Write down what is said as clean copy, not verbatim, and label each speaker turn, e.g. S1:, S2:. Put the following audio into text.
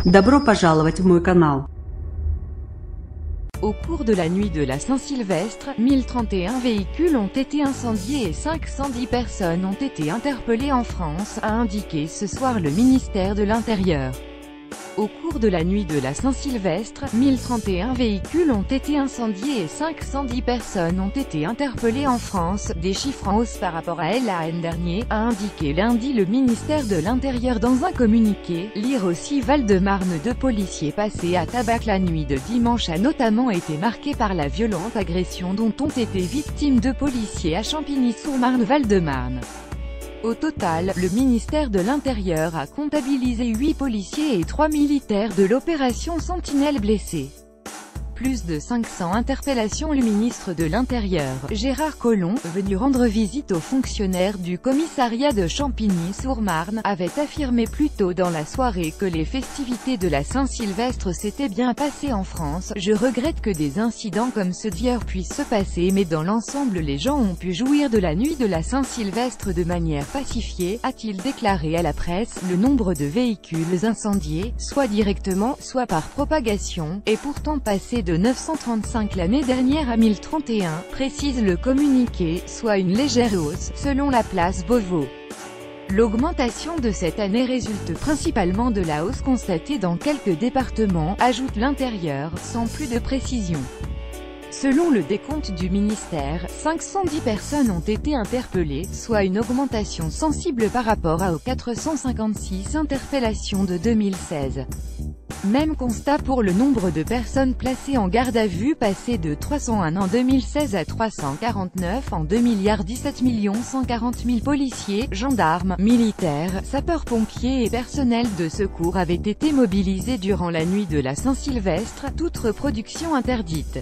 S1: Добро пожаловать в мой канал.
S2: Au cours de la nuit de la Saint-Sylvestre, 1031 véhicules ont été incendiés et 510 personnes ont été interpellées en France, a indiqué ce soir le ministère de l'Intérieur. Au cours de la nuit de la Saint-Sylvestre, 1031 véhicules ont été incendiés et 510 personnes ont été interpellées en France, des chiffres en hausse par rapport à l'an dernier, a indiqué lundi le ministère de l'Intérieur dans un communiqué. Lire aussi Val-de-Marne, 2 policiers passés à tabac la nuit de dimanche a notamment été marqué par la violente agression dont ont été victimes 2 policiers à Champigny-sur-Marne, Val-de-Marne. Au total, le ministère de l'Intérieur a comptabilisé 8 policiers et 3 militaires de l'opération Sentinelle blessés. Plus de 500 interpellations. Le ministre de l'Intérieur, Gérard Collomb, venu rendre visite aux fonctionnaires du commissariat de Champigny-sur-Marne, avait affirmé plus tôt dans la soirée que les festivités de la Saint-Sylvestre s'étaient bien passées en France. Je regrette que des incidents comme ceux d'hier puissent se passer, mais dans l'ensemble les gens ont pu jouir de la nuit de la Saint-Sylvestre de manière pacifiée, a-t-il déclaré à la presse. Le nombre de véhicules incendiés, soit directement, soit par propagation, est pourtant passé de 935 l'année dernière à 1031, précise le communiqué, soit une légère hausse, selon la place Beauvau. L'augmentation de cette année résulte principalement de la hausse constatée dans quelques départements, ajoute l'Intérieur, sans plus de précision. Selon le décompte du ministère, 510 personnes ont été interpellées, soit une augmentation sensible par rapport aux 456 interpellations de 2016. Même constat pour le nombre de personnes placées en garde à vue, passé de 301 en 2016 à 349 en 2017. 140 000 policiers, gendarmes, militaires, sapeurs-pompiers et personnels de secours avaient été mobilisés durant la nuit de la Saint-Sylvestre, toute reproduction interdite.